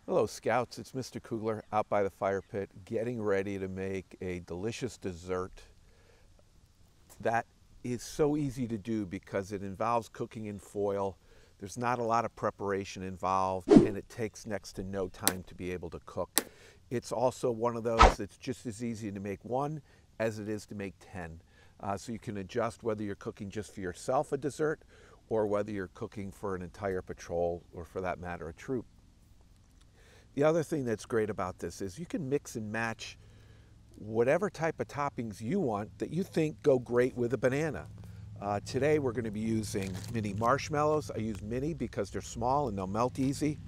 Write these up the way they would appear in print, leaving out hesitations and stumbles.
Hello Scouts, it's Mr. Kugler out by the fire pit getting ready to make a delicious dessert that is so easy to do because it involves cooking in foil. There's not a lot of preparation involved and it takes next to no time to be able to cook. It's also one of those that's just as easy to make one as it is to make 10. So you can adjust whether you're cooking just for yourself a dessert or whether you're cooking for an entire patrol or for that matter a troop. The other thing that's great about this is you can mix and match whatever type of toppings you want that you think go great with a banana. Today we're going to be using mini marshmallows. I use mini because they're small and they'll melt easy.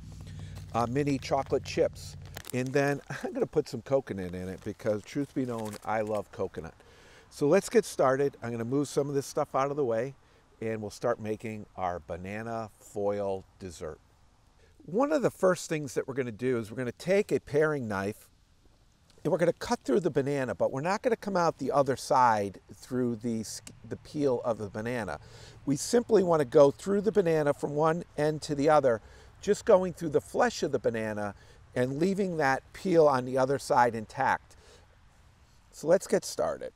Mini chocolate chips. And then I'm going to put some coconut in it because truth be known, I love coconut. So let's get started. I'm going to move some of this stuff out of the way and we'll start making our banana foil dessert. One of the first things that we're going to do is we're going to take a paring knife and we're going to cut through the banana, but we're not going to come out the other side through the peel of the banana. We simply want to go through the banana from one end to the other, just going through the flesh of the banana and leaving that peel on the other side intact. So let's get started.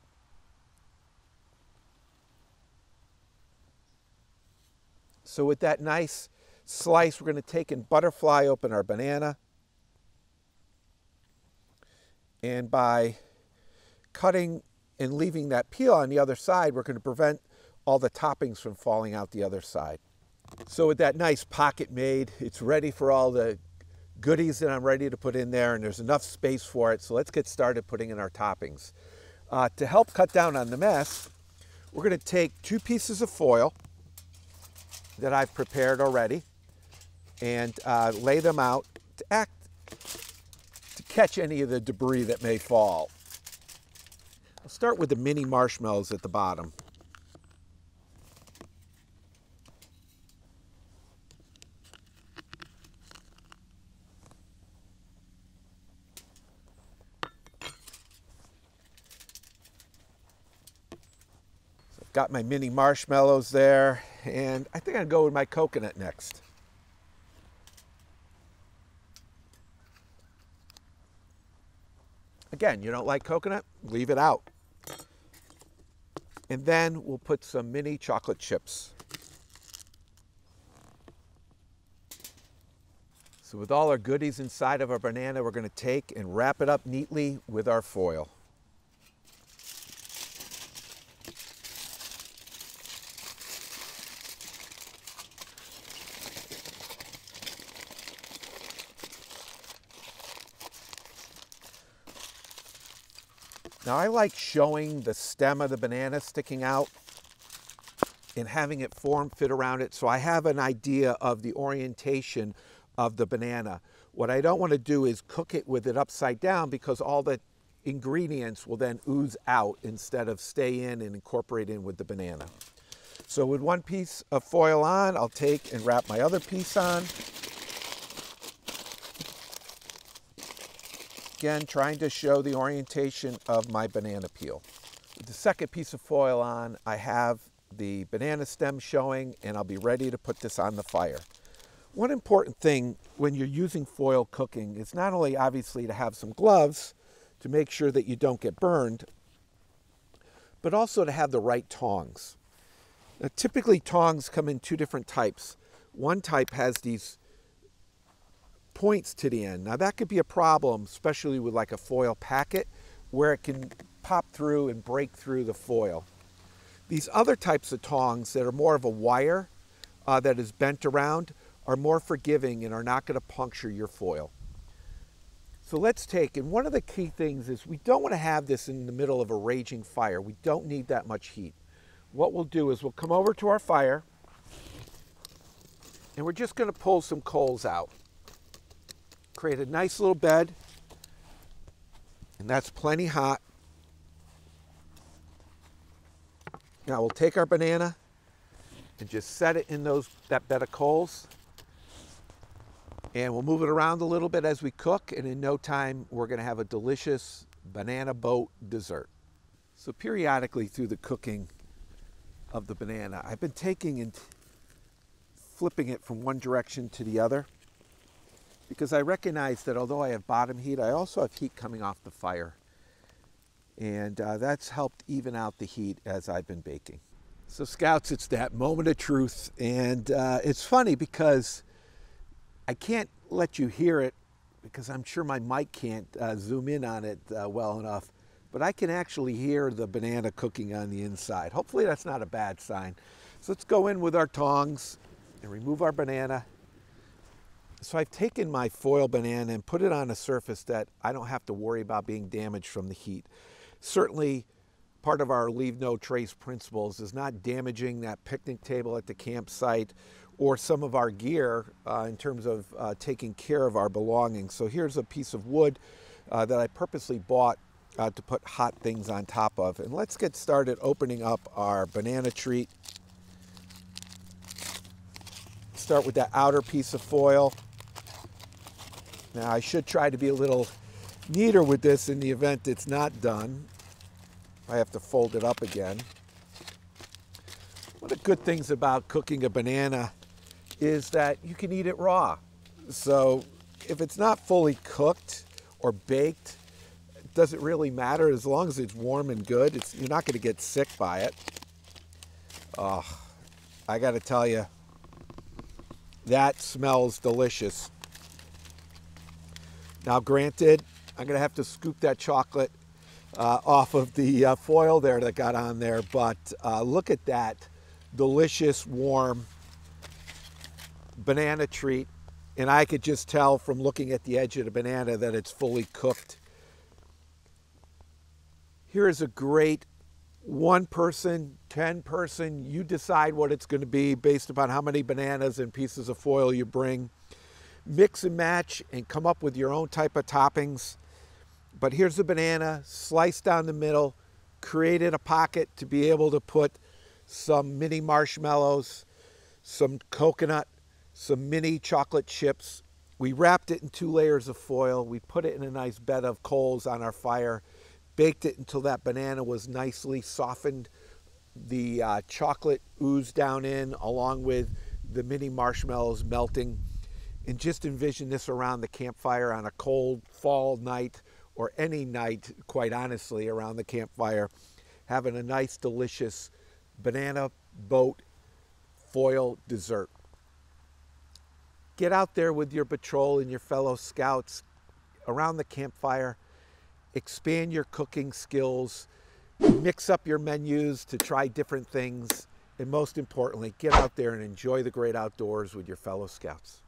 So with that nice slice, we're going to take and butterfly open our banana. And by cutting and leaving that peel on the other side, we're going to prevent all the toppings from falling out the other side. So with that nice pocket made, it's ready for all the goodies that I'm ready to put in there, and there's enough space for it. So let's get started putting in our toppings. To help cut down on the mess, we're going to take 2 pieces of foil that I've prepared already and lay them out to catch any of the debris that may fall. I'll start with the mini marshmallows at the bottom. So I've got my mini marshmallows there, and I think I'll go with my coconut next. Again, you don't like coconut? Leave it out. And then we'll put some mini chocolate chips. So with all our goodies inside of our banana, we're going to take and wrap it up neatly with our foil. Now I like showing the stem of the banana sticking out and having it fit around it so I have an idea of the orientation of the banana. What I don't want to do is cook it with it upside down because all the ingredients will then ooze out instead of stay in and incorporate in with the banana. So with one piece of foil on, I'll take and wrap my other piece on. Again, trying to show the orientation of my banana peel. With the second piece of foil on, I have the banana stem showing and I'll be ready to put this on the fire. One important thing when you're using foil cooking is not only obviously to have some gloves to make sure that you don't get burned, but also to have the right tongs. Now, typically tongs come in 2 different types. One type has these points to the end. Now that could be a problem, especially with like a foil packet where it can pop through and break through the foil. These other types of tongs that are more of a wire that is bent around are more forgiving and are not going to puncture your foil. So let's take, and one of the key things is we don't want to have this in the middle of a raging fire. We don't need that much heat. What we'll do is we'll come over to our fire and we're just going to pull some coals out. Create a nice little bed, and that's plenty hot. Now we'll take our banana and just set it in that bed of coals, and we'll move it around a little bit as we cook, and in no time we're going to have a delicious banana boat dessert. So periodically through the cooking of the banana, I've been taking and flipping it from one direction to the other. because I recognize that although I have bottom heat, I also have heat coming off the fire. And that's helped even out the heat as I've been baking. So Scouts, it's that moment of truth. And it's funny because I can't let you hear it because I'm sure my mic can't zoom in on it well enough. But I can actually hear the banana cooking on the inside. Hopefully that's not a bad sign. So let's go in with our tongs and remove our banana. So I've taken my foil banana and put it on a surface that I don't have to worry about being damaged from the heat. Certainly, part of our leave no trace principles is not damaging that picnic table at the campsite or some of our gear in terms of taking care of our belongings. So here's a piece of wood that I purposely bought to put hot things on top of. And let's get started opening up our banana treat. Start with that outer piece of foil. Now I should try to be a little neater with this in the event it's not done. I have to fold it up again. One of the good things about cooking a banana is that you can eat it raw. So if it's not fully cooked or baked, it doesn't really matter as long as it's warm and good. You're not going to get sick by it. Oh, I got to tell you, that smells delicious. Now granted, I'm going to have to scoop that chocolate off of the foil there that got on there, but look at that delicious, warm banana treat. And I could just tell from looking at the edge of the banana that it's fully cooked. Here is a great 1-person, 10-person, you decide what it's going to be based upon how many bananas and pieces of foil you bring. Mix and match and come up with your own type of toppings. But here's the banana, sliced down the middle, created a pocket to be able to put some mini marshmallows, some coconut, some mini chocolate chips. We wrapped it in 2 layers of foil. We put it in a nice bed of coals on our fire, baked it until that banana was nicely softened. The chocolate oozed down in along with the mini marshmallows melting. And just envision this around the campfire on a cold fall night, or any night, quite honestly, around the campfire, having a nice, delicious banana boat foil dessert. Get out there with your patrol and your fellow Scouts around the campfire. Expand your cooking skills. Mix up your menus to try different things. And most importantly, get out there and enjoy the great outdoors with your fellow Scouts.